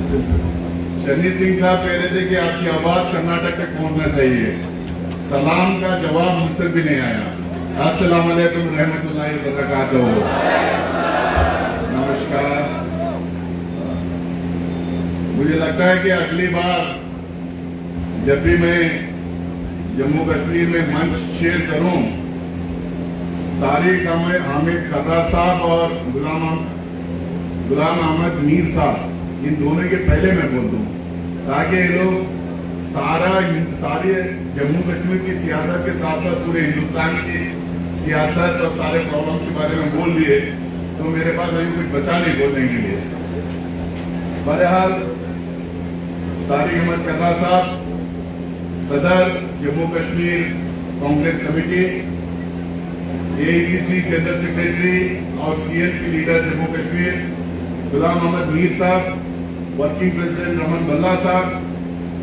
शनि सिंह साहब कह रहे थे कि आपकी आवाज कर्नाटक तक पहुंचना चाहिए। सलाम का जवाब मुझ तक भी नहीं आया। अस्सलाम वालेकुम रहमतुल्लाहि व बरकातहू। नमस्कार। मुझे लगता है कि अगली बार जब भी मैं जम्मू कश्मीर में मंच शेयर करूं, तारिक हामिद खर्रा साहब और गुलाम अहमद मीर साहब, इन दोनों के पहले मैं बोल दूं, ताकि ये लोग सारे जम्मू कश्मीर की सियासत के साथ साथ पूरे हिंदुस्तान की सियासत और सारे प्रॉब्लम के बारे में बोल दिए तो मेरे पास अभी कुछ बचा नहीं बोलने के लिए। बहरहाल तारिक अहमद खर्रा साहब, सदर Jammu Kashmir Congress committee, AICC general secretary और CLP लीडर जम्मू कश्मीर गुलाम अहमद मीर साहब, वर्किंग प्रेसिडेंट रमन भल्ला साहब,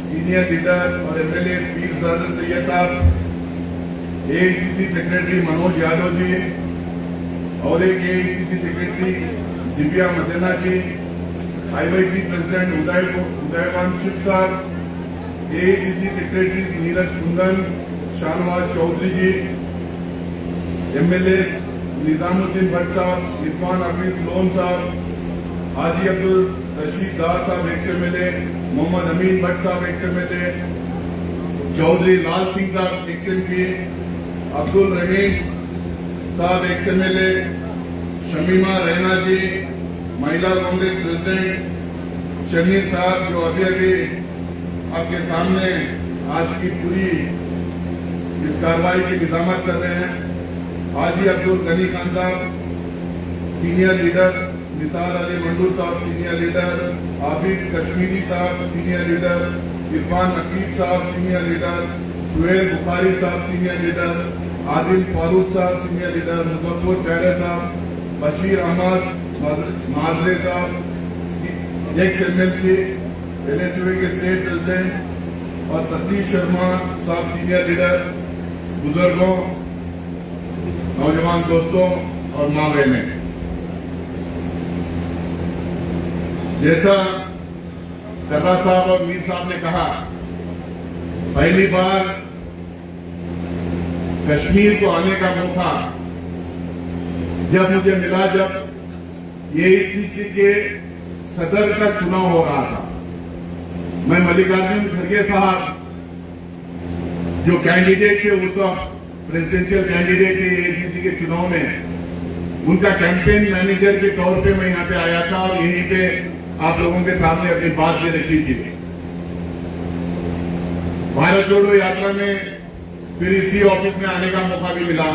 सीनियर लीडर और MLA पीरजादा सैयद साहब, AICC सेक्रेटरी मनोज यादव जी और एक AICC सेक्रेटरी दिव्या मदेना जी, IYC प्रेसिडेंट उदयकांत साहब, AICC सेक्रेटरी नीरज कुंदन, शाहनवाज चौधरी जी, MLA निजामुद्दीन भट्ट साहब, इरफान हफीज लोन साहब, हाजी अब्दुल रशीद दार साहब XMLA, मोहम्मद अमीन भट्ट साहब XMLA, चौधरी लाल सिंह साहब XMP, अब्दुल रहीम साहब XMLA, शमीमा रैना जी, महिला कांग्रेस प्रेसिडेंट शमीर साहब, जो अभी आपके सामने आज की पूरी इस कार्रवाई की निजामत कर रहे हैं, हाजी अब्दुल गनी खान साहब सीनियर लीडर, निसार अली मंडूर साहब सीनियर लीडर, आबिद कश्मीरी साहब सीनियर लीडर, इरफान नकीब साहब सीनियर लीडर, सुहेल बुखारी साहब सीनियर लीडर, आदिल फारूक साहब सीनियर लीडर, मुजफ्फर प्यारे साहब, बशीर अहमद माजरे साहब XMLC NSU के स्टेट प्रेसिडेंट और सतीश शर्मा साहब सीनियर लीडर, बुजुर्गों, नौजवान दोस्तों और मां बहनें, जैसा खर्रा साहब और मीर साहब ने कहा, पहली बार कश्मीर को आने का मौका जब मुझे मिला, जब AICC के सदर का चुनाव हो रहा था। मैं मल्लिकार्जुन खड़गे साहब जो कैंडिडेट थे उस वक्त, प्रेसिडेंशियल कैंडिडेट थे AICC के चुनाव में, उनका कैंपेन मैनेजर के तौर पे मैं यहाँ पे आया था और यहीं पे आप लोगों के सामने अपनी बात भी रखी थी। भारत जोड़ो यात्रा में फिर इसी ऑफिस में आने का मौका भी मिला।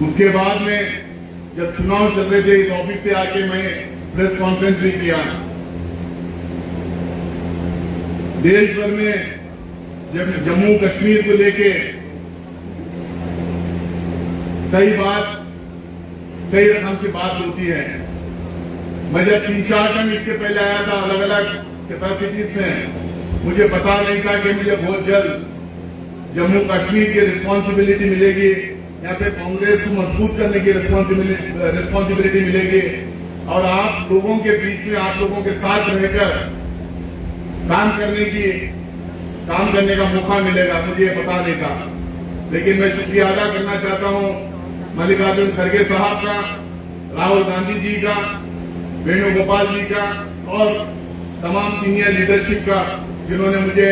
उसके बाद में जब चुनाव चल रहे थे, इस ऑफिस से आके मैं प्रेस कॉन्फ्रेंस भी किया। देश भर में जब जम्मू कश्मीर को लेके कई रकम से बात होती है। मैं जब 3-4 टाइम इसके पहले आया था अलग अलग कैपेसिटीज में, मुझे पता नहीं था कि मुझे बहुत जल्द जम्मू कश्मीर की रिस्पॉन्सिबिलिटी मिलेगी, यहाँ पे कांग्रेस को मजबूत करने की रिस्पॉन्सिबिलिटी मिलेगी और आप लोगों के बीच में, आप लोगों के साथ रहकर काम करने का मौका मिलेगा, मुझे पता नहीं था। लेकिन मैं शुक्रिया अदा करना चाहता हूँ मल्लिकार्जुन खड़गे साहब का, राहुल गांधी जी का, वेणुगोपाल जी का और तमाम सीनियर लीडरशिप का, जिन्होंने मुझे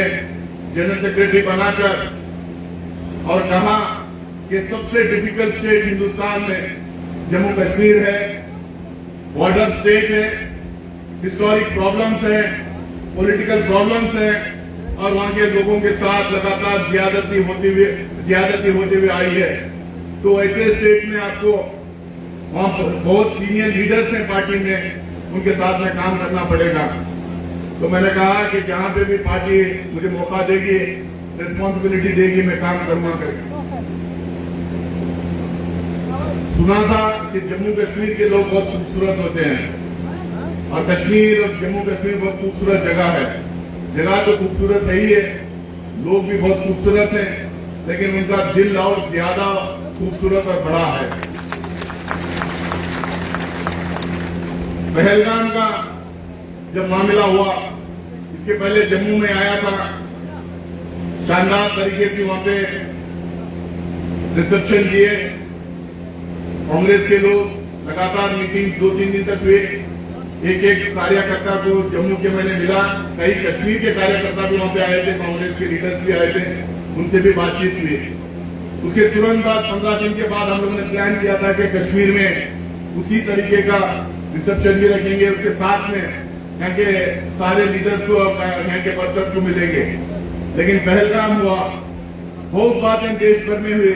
जनरल सेक्रेटरी बनाकर और कहा कि सबसे डिफिकल्ट स्टेट हिंदुस्तान में जम्मू कश्मीर है, बॉर्डर स्टेट है, हिस्टोरिक प्रॉब्लम्स है, पॉलिटिकल प्रॉब्लम्स है और वहां के लोगों के साथ लगातार ज्यादती होते हुए आई है। तो ऐसे स्टेट में आपको वहां पर बहुत सीनियर लीडर्स हैं पार्टी में, उनके साथ में काम करना पड़ेगा। तो मैंने कहा कि जहां पे भी पार्टी मुझे मौका देगी, रिस्पॉन्सिबिलिटी देगी, मैं काम करूंगा करके। सुना था कि जम्मू कश्मीर के लोग बहुत खूबसूरत होते हैं और कश्मीर और जम्मू कश्मीर बहुत खूबसूरत जगह है। जगह तो खूबसूरत है ही है, लोग भी बहुत खूबसूरत हैं, लेकिन उनका दिल और ज्यादा खूबसूरत और बड़ा है। पहलगाम का जब मामला हुआ, इसके पहले जम्मू में आया था, शानदार तरीके से वहां पे रिसेप्शन दिए। कांग्रेस के लोग लगातार मीटिंग्स 2-3 दिन तक हुए। एक एक कार्यकर्ता को जम्मू के मैंने मिला, कई कश्मीर के कार्यकर्ता भी वहां पे आए थे, कांग्रेस के लीडर्स भी आए थे, उनसे भी बातचीत हुई। उसके तुरंत बाद 15 दिन के बाद हम लोगों ने प्लान किया था कि कश्मीर में उसी तरीके का रिसेप्शन भी रखेंगे, उसके साथ में यहाँ के सारे लीडर्स को, यहाँ के वर्कर्स को मिलेंगे। लेकिन पहलगाम हुआ, बहुत बातें देश भर में हुई।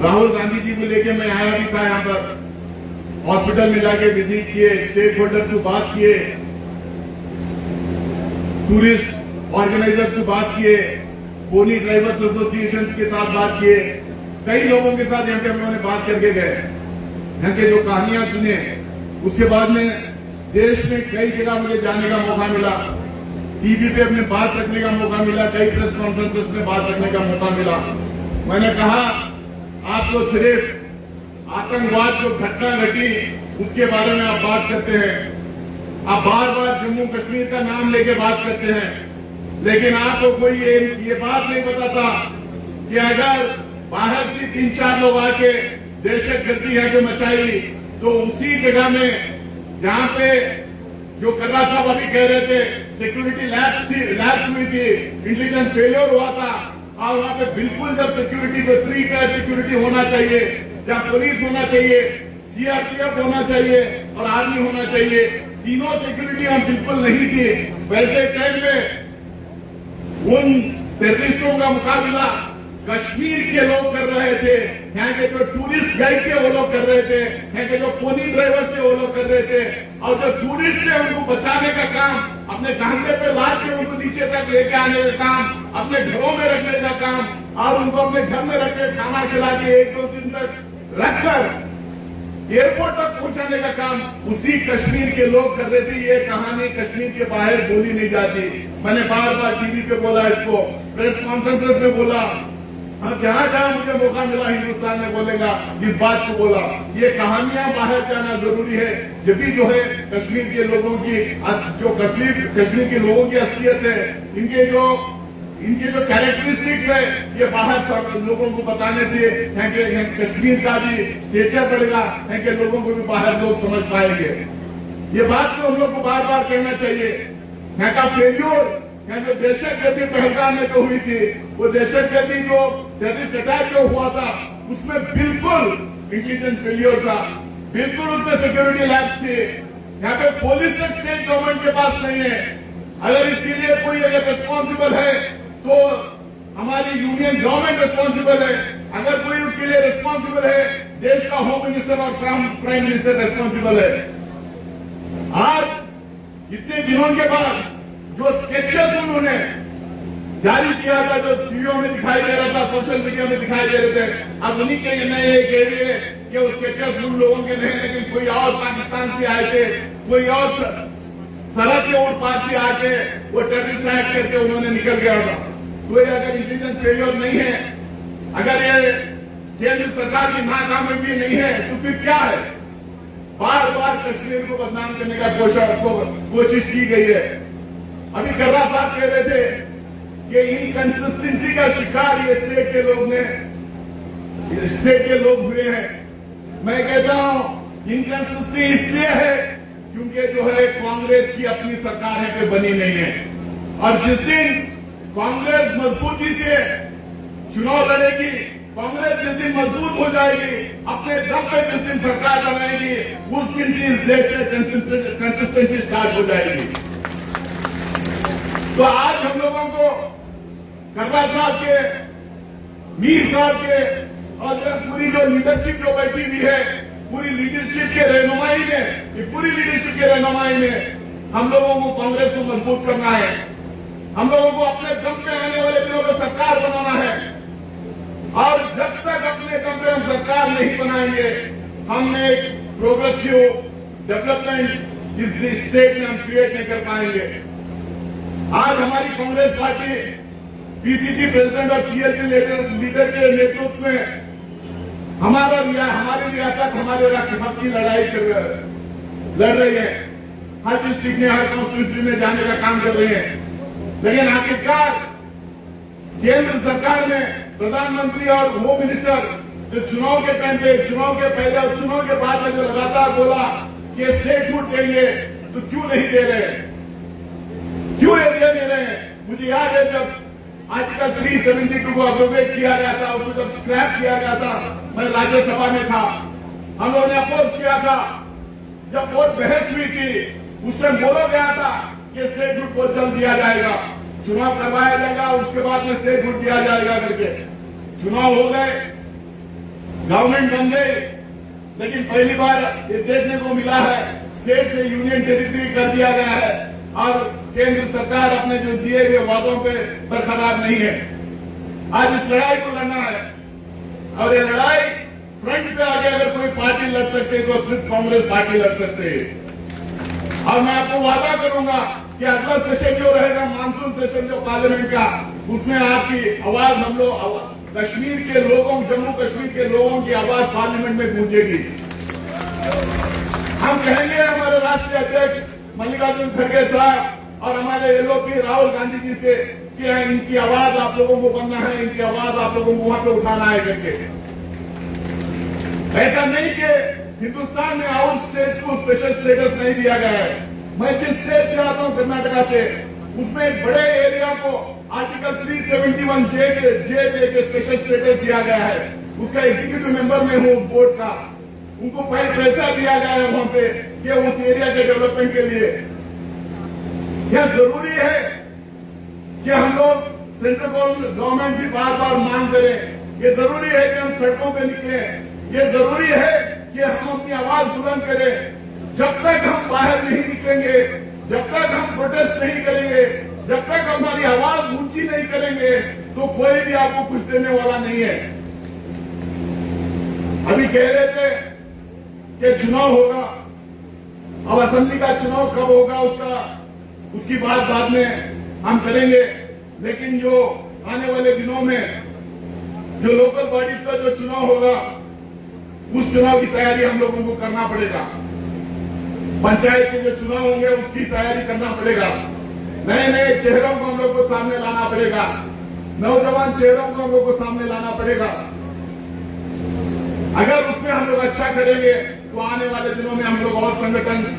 राहुल गांधी जी को लेके मैं आया भी था, यहाँ पर हॉस्पिटल में जाके विजिट किए, स्टेक होल्डर से बात किए, टूरिस्ट ऑर्गेनाइजर से बात किए, पोनी ड्राइवर्स एसोसिएशन के साथ बात किए, कई लोगों के साथ यहाँ पे हम लोगों ने बात करके गए, यहाँ के जो कहानियां सुने। उसके बाद में देश में कई जगह मुझे जाने का मौका मिला, टीवी पे अपने बात रखने का मौका मिला, कई प्रेस कॉन्फ्रेंसेस में बात रखने का मौका मिला। मैंने कहा आप तो सिर्फ आतंकवाद जो घटना घटी उसके बारे में आप बात करते हैं, आप बार बार जम्मू कश्मीर का नाम लेके बात करते हैं, लेकिन आपको कोई ये बात नहीं बताता कि अगर बाहर से 3-4 लोग आके दहशतगर्दी है जो मचाई, तो उसी जगह में जहां पे जो कर्रा साहब अभी कह रहे थे सिक्योरिटी लैप्स हुई थी, इंटेलिजेंस फेलियर हुआ था, और वहां पे बिल्कुल जब सिक्योरिटी को 3 टायर सिक्योरिटी होना चाहिए, जहां पुलिस होना चाहिए, सीआरपीएफ होना चाहिए और आर्मी होना चाहिए, तीनों सिक्योरिटी हम बिल्कुल नहीं थी। वैसे टाइम पे उन टेररिस्टों का मुकाबला कश्मीर के लोग कर रहे थे, यहाँ के जो टूरिस्ट गाइड थे वो लोग कर रहे थे, यहाँ के जो पोनी ड्राइवर थे वो लोग कर रहे थे, और जो टूरिस्ट थे उनको बचाने का काम, अपने कांधे पे लाद के उनको नीचे तक लेके आने का काम, अपने घरों में रखने का काम, और उनको अपने घर में रख के खाना खिला के 1-2 दिन तक रखकर एयरपोर्ट तक पहुंचाने का काम उसी कश्मीर के लोग कर रहे थे। ये कहानी कश्मीर के बाहर बोली नहीं जाती। मैंने बार बार टीवी पे बोला, इसको प्रेस कॉन्फ्रेंसेस में बोला, और जहां जहां मुझे मौका मिला हिंदुस्तान में बोलेगा, इस बात को बोला। ये कहानियां बाहर जाना जरूरी है, जब भी जो है कश्मीर के लोगों की जो कश्मीर के लोगों की असलियत है, इनके जो कैरेक्टरिस्टिक्स है, ये बाहर लोगों को बताने से यहाँ के कश्मीर का भी स्टेचर बढ़ेगा, यहाँ के लोगों को भी बाहर लोग समझ पाएंगे। ये बात तो हम लोग को बार बार कहना चाहिए। यहाँ का फेल्यूर, यहाँ जो दहशतगर्दी पहलगाम में जो हुई थी, वो दहशतगर्दी जो टेररिस्ट अटैक जो हुआ था, उसमें बिल्कुल इंटेलिजेंस फेल्यूर था, बिल्कुल उसमें सिक्योरिटी लैब्स थे। यहाँ पे पुलिस तक स्टेट गवर्नमेंट के पास नहीं है। अगर इसके लिए कोई अगर रिस्पॉन्सिबल है तो हमारी यूनियन गवर्नमेंट रिस्पॉन्सिबल है, अगर कोई उसके लिए रिस्पॉन्सिबल है, देश का होम मिनिस्टर और प्राइम मिनिस्टर रिस्पॉन्सिबल है। आज इतने दिनों के बाद जो स्केचेस उन्होंने जारी किया था, जो टीवियों में दिखाई दे रहा था, सोशल मीडिया में दिखाई दे रहे थे, अब उन्हीं के नए कह रही है कि वो स्केचेस उन लोगों के नहीं, लेकिन कोई और पाकिस्तान से आए थे, कोई और सरहद के ऊर पार से आके वो टेररिस्ट एक्ट करके उन्होंने निकल गया था। कोई अगर इंटेलिजेंस फेलियर नहीं है, अगर ये केंद्र सरकार की नाकामी भी नहीं है, तो फिर क्या है? बार बार कश्मीर को बदनाम करने का कोशिश की गई है। अभी कर्रा साहब कह रहे थे कि इनकंसिस्टेंसी का शिकार ये स्टेट के लोग हुए हैं। मैं कहता हूं इनकंसिस्टेंसी इसलिए है क्योंकि जो है कांग्रेस की अपनी सरकार है कि बनी नहीं है, और जिस दिन कांग्रेस मजबूती से चुनाव लड़ेगी, कांग्रेस जिस दिन मजबूत हो जाएगी, अपने दम पे जिस दिन सरकार बनाएगी, उस दिन से इस देश में कंसिस्टेंसी स्टार्ट हो जाएगी। तो आज हम लोगों को कर्रा साहब के, मीर साहब के और पूरी जो लीडरशिप जो बैठी हुई है, पूरी लीडरशिप के रहनुमाई में, ये पूरी लीडरशिप के रहनुमाई में हम लोगों को कांग्रेस को मजबूत करना है। हम लोगों को अपने दम पे आने वाले दिनों में सरकार बनाना है, और जब तक अपने दम पे हम सरकार नहीं बनाएंगे, हम एक प्रोग्रेसिव डेवलपमेंट इस स्टेट में हम क्रिएट नहीं कर पाएंगे। आज हमारी कांग्रेस पार्टी पीसीसी प्रेसिडेंट और सीएलपी लीडर के नेतृत्व में हमारी रियासत हमारे रक्त की लड़ाई लड़ रही है। हर डिस्ट्रिक्ट में, हर कॉन्स्टिट्यूंसी में जाने का काम कर रहे हैं। लेकिन आखिरकार केंद्र सरकार ने प्रधानमंत्री और होम मिनिस्टर जो चुनाव के टाइम पे, चुनाव के पहले और चुनाव के बाद में जो लगातार बोला कि स्टेटहुड देंगे, तो क्यों नहीं दे रहे, क्यों ये दे नहीं रहे हैं? मुझे याद है जब आर्टिकल 372 को अब्रोगेट किया गया था, उसको जब स्क्रैप किया गया था, मैं राज्यसभा में था, हम लोगों ने अपोज किया था। जब बहुत बहस हुई थी, उस टाइम बोला गया था कि स्टेटहुड बहुत जल्द दिया जाएगा, चुनाव करवाया जाएगा, उसके बाद में स्टेटहुड दिया जाएगा करके। चुनाव हो गए, गवर्नमेंट बन गई, लेकिन पहली बार ये देखने को मिला है स्टेट से यूनियन टेरिटरी कर दिया गया है और केंद्र सरकार अपने जो दिए गए वादों पे बरकरार नहीं है। आज इस लड़ाई को लड़ना है और ये लड़ाई फ्रंट पे आगे अगर कोई पार्टी लड़ सकते है तो सिर्फ कांग्रेस पार्टी लड़ सकते है। और मैं आपको वादा करूंगा कि अगला सेशन जो रहेगा, मानसून सेशन जो पार्लियामेंट का, उसमें आपकी आवाज, हम लोग कश्मीर के लोगों, जम्मू कश्मीर के लोगों की आवाज पार्लियामेंट में गूंजेगी। हम कहेंगे हमारे राष्ट्रीय अध्यक्ष मल्लिकार्जुन खड़गे साहब और हमारे एलओपी राहुल गांधी जी से कि इनकी आवाज आप लोगों को बनना है, इनकी आवाज आप लोगों को वहां पे उठाना है करके। ऐसा नहीं कि हिंदुस्तान में आउट स्टेट्स को स्पेशल स्टेटस नहीं दिया गया है। मैं जिस स्टेट से आता हूं, कर्नाटका से, उसमें एक बड़े एरिया को आर्टिकल 371 जे के स्पेशल स्टेटस दिया गया है। उसका एग्जीक्यूटिव मेंबर में हूं उस बोर्ड का। उनको पैसा दिया गया है वहां पे कि उस एरिया के डेवलपमेंट के लिए। यह जरूरी है कि हम लोग सेंट्रल गवर्नमेंट से बार बार मांग करें। ये जरूरी है कि हम सड़कों पे निकले। ये जरूरी है कि हम अपनी आवाज बुलंद करें। जब तक हम बाहर नहीं निकलेंगे, जब तक हम प्रोटेस्ट नहीं करेंगे, जब तक हमारी आवाज ऊंची नहीं करेंगे, तो कोई भी आपको कुछ देने वाला नहीं है। अभी कह रहे थे कि चुनाव होगा, अब असेंबली का चुनाव कब होगा उसकी बात बाद में हम करेंगे। लेकिन जो आने वाले दिनों में जो लोकल बॉडीज का जो चुनाव होगा, उस चुनाव की तैयारी हम लोगों को करना पड़ेगा। पंचायत के जो चुनाव होंगे उसकी तैयारी करना पड़ेगा। नए नए चेहरों को हम लोग को सामने लाना पड़ेगा, नौजवान चेहरों को हम लोग को सामने लाना पड़ेगा। अगर उसमें हम लोग अच्छा करेंगे तो आने वाले दिनों में हम लोग और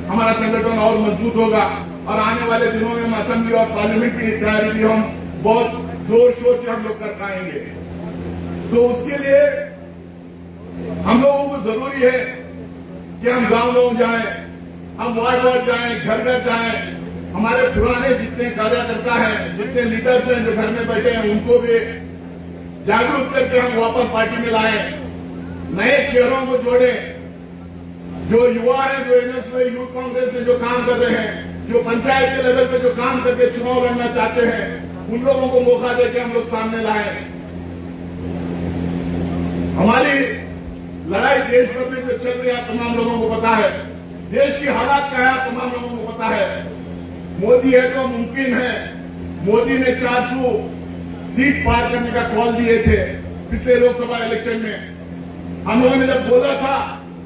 हमारा संगठन और मजबूत होगा और आने वाले दिनों में हम असेंबली और पार्लियामेंट की तैयारी भी हम बहुत जोर शोर से हम लोग कर पाएंगे। तो उसके लिए हम लोगों को जरूरी है कि हम गांव जाएं, हम वार्ड जाएं, घर घर जाएं। हमारे पुराने जितने कार्यकर्ता हैं, जितने लीडर्स हैं जो घर में बैठे हैं, उनको भी जागरूक करके हम वापस पार्टी में लाएं, नए चेहरों को जोड़ें। जो युवा हैं, जो एनएस में, यूथ कांग्रेस में जो काम कर रहे हैं, जो पंचायत के लेवल पे जो काम करके चुनाव लड़ना चाहते हैं, उन लोगों को मौका देके हम लोग सामने लाएं। हमारी लड़ाई देश भर में जो चल रही है तमाम लोगों को पता है, देश की हालात क्या है तमाम लोगों को पता है। मोदी है तो मुमकिन है। मोदी ने 400 सीट पार करने का कॉल दिए थे पिछले लोकसभा इलेक्शन में। हम लोगों ने जब बोला था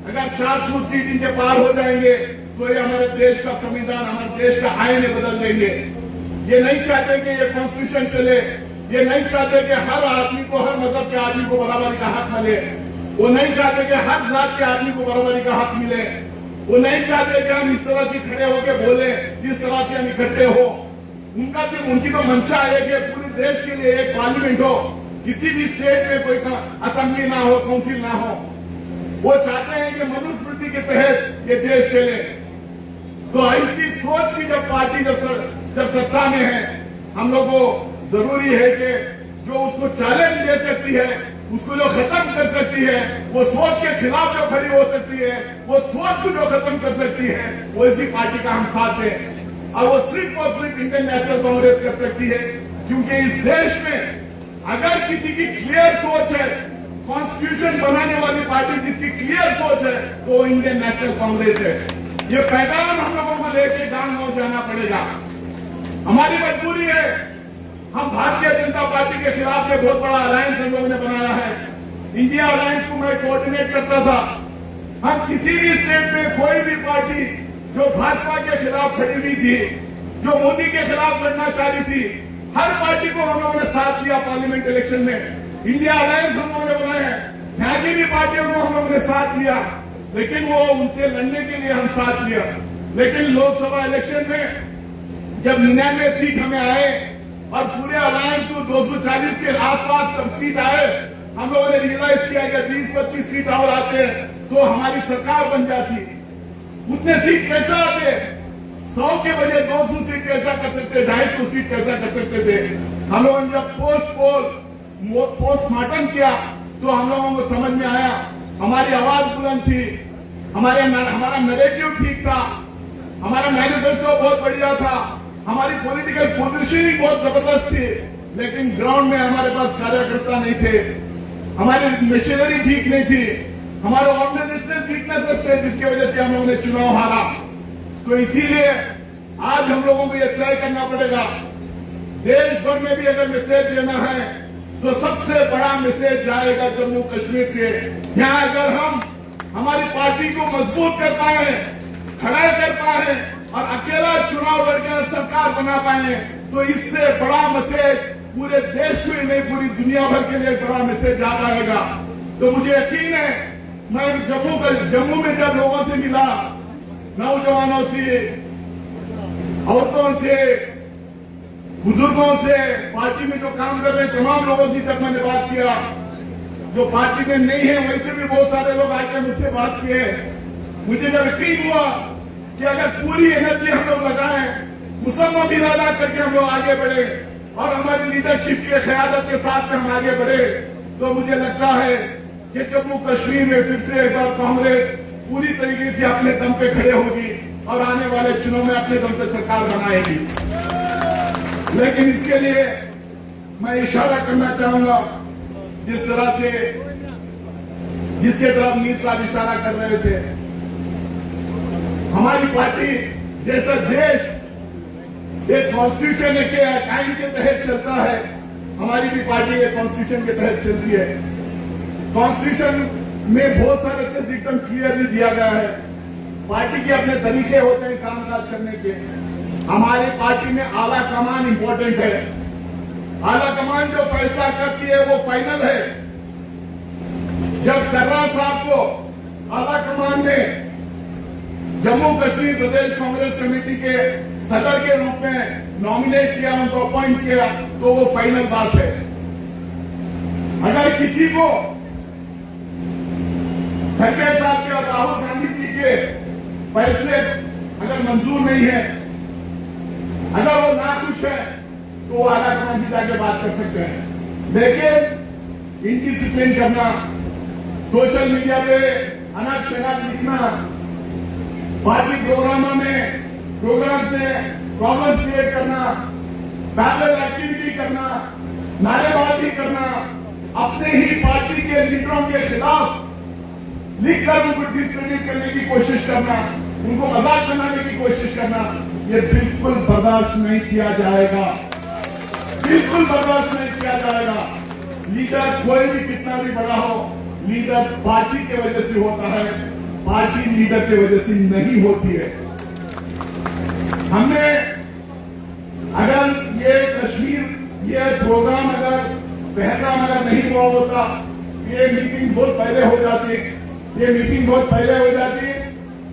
अगर 400 सीट इनके पार हो जाएंगे तो ये हमारे देश का संविधान, हमारे देश का आईन बदल देंगे। ये नहीं चाहते कि ये कॉन्स्टिट्यूशन चले, ये नहीं चाहते कि हर आदमी को, हर मजहब के आदमी को बराबरी का हक मिले। वो नहीं चाहते कि हर जात के आदमी को बराबरी का हक मिले। वो नहीं चाहते कि हम इस तरह से खड़े होकर बोले जिस तरह से हम इकट्ठे हो। उनकी तो मंशा है कि पूरे देश के लिए एक पार्लियामेंट हो, किसी भी स्टेट में कोई असेंबली ना हो, काउंसिल ना हो। वो चाहते हैं कि मनुस्मृति के तहत ये देश चले। तो ऐसी सोच की जब पार्टी जब सत्ता में है, हम लोग को जरूरी है कि जो उसको चैलेंज दे सकती है, उसको जो खत्म कर सकती है, वो सोच के खिलाफ जो खड़ी हो सकती है, वो सोच को जो खत्म कर सकती है, वो इसी पार्टी का हम साथ दें। और वो सिर्फ और सिर्फ इंडियन नेशनल कांग्रेस कर सकती है, क्योंकि इस देश में अगर किसी की क्लियर सोच है, कॉन्स्टिट्यूशन बनाने वाली पार्टी जिसकी क्लियर सोच है, तो इंडियन नेशनल कांग्रेस है। ये पैगाम हम लोगों को लेके गांव जाना पड़ेगा। हमारी मजबूरी है। हम भारतीय जनता पार्टी के खिलाफ में बहुत बड़ा अलायंस हम लोगों ने बनाया है। इंडिया अलायंस को मैं कोऑर्डिनेट करता था। हम किसी भी स्टेट में कोई भी पार्टी जो भाजपा के खिलाफ खड़ी हुई थी, जो मोदी के खिलाफ लड़ना चाह रही थी, हर पार्टी को हम लोगों ने साथ लिया पार्लियामेंट इलेक्शन में। इंडिया अलायंस हम लोगों ने बनाए हैं, यहाँ की भी पार्टियों को हम लोगों ने साथ लिया, लेकिन वो उनसे लड़ने के लिए हम साथ लिया। लेकिन लोकसभा इलेक्शन में जब 99 सीट हमें आए और पूरे अलायंस को 240 के आसपास जब सीट आए, हम लोगों ने रियलाइज किया कि 20-25 सीट और आते हैं तो हमारी सरकार बन जाती। उतने सीट कैसे आते? 100 के बजाय 200 सीट कैसा कर सकते, 250 सीट कैसा कर सकते थे? हम लोगों ने जब पोस्टमार्टम किया तो हम लोगों को समझ में आया, हमारी आवाज बुलंद थी, हमारा नैरेटिव ठीक था, हमारा मैनिफेस्टो बहुत बढ़िया था, हमारी पॉलिटिकल पोजीशनिंग बहुत जबरदस्त थी, लेकिन ग्राउंड में हमारे पास कार्यकर्ता नहीं थे, हमारी मशीनरी ठीक नहीं थी, हमारे ऑर्गेनाइजेशनल वीकनेसेस थे, जिसकी वजह से हम लोगों ने चुनाव हारा। तो इसीलिए आज हम लोगों को यह तय करना पड़ेगा, देश भर में भी अगर मैसेज देना है तो सबसे बड़ा मैसेज जाएगा जम्मू कश्मीर से। यहाँ अगर हम हमारी पार्टी को मजबूत कर पाए, खड़ा कर पाए और अकेला चुनाव लड़के सरकार बना पाए, तो इससे बड़ा मैसेज पूरे देश को ही नहीं पूरी दुनिया भर के लिए बड़ा मैसेज जा पाएगा। तो मुझे यकीन है, मैं जम्मू में जब लोगों से मिला, नौजवानों से, औरतों से, बुजुर्गों से, पार्टी में जो काम कर रहे हैं तमाम लोगों से जब मैंने बात किया, जो पार्टी में नहीं है वैसे भी बहुत सारे लोग आके मुझसे बात किए, मुझे जब यकीन हुआ कि अगर पूरी एनर्जी हम लोग लगाएं, मुसम्मत इरादा करके हम लोग आगे बढ़े और हमारी लीडरशिप की क़यादत के साथ में हम आगे बढ़े, तो मुझे लगता है कि जम्मू कश्मीर में फिर से एक बार कांग्रेस पूरी तरीके से अपने दम पे खड़े होगी और आने वाले चुनाव में अपने दम पे सरकार बनाएगी। लेकिन इसके लिए मैं इशारा करना चाहूंगा, जिस तरह से जिसके तरफ मीर साहब इशारा कर रहे थे, हमारी पार्टी जैसा देश एक कॉन्स्टिट्यूशन के आइन के तहत चलता है, हमारी भी पार्टी एक कॉन्स्टिट्यूशन के तहत चलती है। कॉन्स्टिट्यूशन में बहुत सारे चीज एकदम क्लियरली दिया गया है, पार्टी के अपने तरीके होते हैं कामकाज करने के। हमारी पार्टी में आला कमान इंपॉर्टेंट है, आला कमान जो फैसला करती है वो फाइनल है। जब कर्रा साहब को आला कमान ने जम्मू कश्मीर प्रदेश कांग्रेस कमेटी के सदर के रूप में नॉमिनेट किया, उनको अपॉइंट किया, तो वो फाइनल बात है। अगर किसी को खड़गे साहब के और राहुल गांधी जी के फैसले अगर मंजूर नहीं है, अगर वो नाखुश है, तो वो आला कमान से जाके बात कर सकते हैं। लेकिन इनडिसिप्लिन करना, सोशल मीडिया पे अनाप शनाप लिखना, पार्टी प्रोग्रामों में प्रॉब्लम क्रिएट करना, पैरेलल एक्टिविटी करना, नारेबाजी करना, अपने ही पार्टी के लीडरों के खिलाफ लिखकर उनको डिस्क्रेडिट करने की कोशिश करना, उनको मजाक बनाने की कोशिश करना, ये बिल्कुल बर्दाश्त नहीं किया जाएगा, बिल्कुल बर्दाश्त नहीं किया जाएगा। लीडर कोई भी कितना भी बड़ा हो, लीडर पार्टी की वजह से होता है, पार्टी लीडर की वजह से नहीं होती है। हमने अगर ये कश्मीर, ये प्रोग्राम अगर पहलगाम अगर नहीं हुआ होता, ये मीटिंग बहुत पहले हो जाती, ये मीटिंग बहुत पहले हो जाती,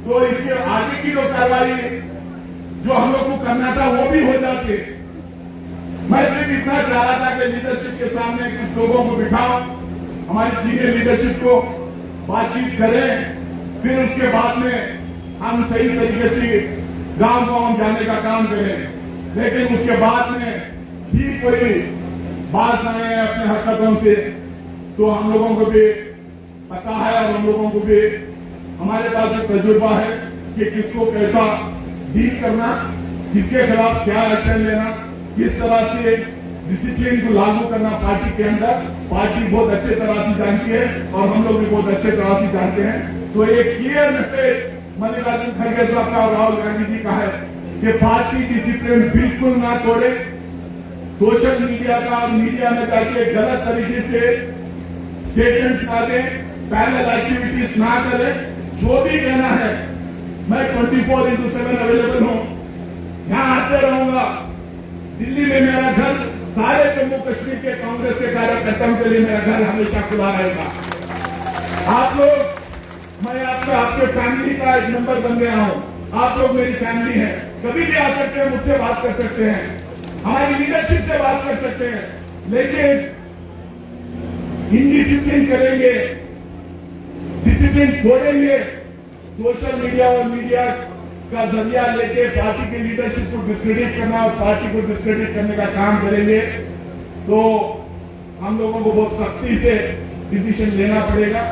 तो इसके आगे की जो कार्रवाई जो हम लोग को करना था वो भी हो जाती। मैं सिर्फ इतना चाह रहा था कि लीडरशिप के सामने कुछ लोगों को बिठाओ, हमारी सीनियर लीडरशिप को बातचीत करें, फिर उसके बाद में हम सही तरीके से गांव गांव जाने का काम करें। लेकिन उसके बाद में भी कोई बात न आए अपने हरकतों से, तो हम लोगों को भी पता है और हम लोगों को भी हमारे पास एक तजुर्बा है कि किसको कैसा डील करना, किसके खिलाफ क्या एक्शन लेना, किस तरह से डिसिप्लिन को लागू करना पार्टी के अंदर। पार्टी बहुत अच्छे तरह से जानती है और हम लोग भी बहुत अच्छे तरह से जानते हैं। तो एक क्लियर मैसेज मल्लिकार्जुन खड़गे साहब का और राहुल गांधी जी का है कि पार्टी डिसिप्लिन बिल्कुल ना तोड़े, सोशल मीडिया का और मीडिया में जाके गलत तरीके से स्टेटमेंट्स ना दें, पैरेलल एक्टिविटीज ना करें। जो भी कहना है मैं 24/7 अवेलेबल हूं, यहां आते रहूंगा। दिल्ली में मेरा घर, सारे जम्मू कश्मीर के कांग्रेस के कार्यकर्ताओं के लिए मेरा घर हमेशा खुला रहेगा। आप लोग, मैं आपके फैमिली का एक मेंबर बन गया हूं, आप लोग मेरी फैमिली है, कभी भी आ सकते हैं, मुझसे बात कर सकते हैं, हमारी लीडरशिप से बात कर सकते हैं, लेकिन इनडिसिप्लिन करेंगे, डिसिप्लिन तोड़ेंगे, सोशल मीडिया और मीडिया का जरिया लेके पार्टी की लीडरशिप को डिस्क्रेडिट करना और पार्टी को डिस्क्रेडिट करने का काम करेंगे, तो हम लोगों को बहुत सख्ती से डिसीजन लेना पड़ेगा।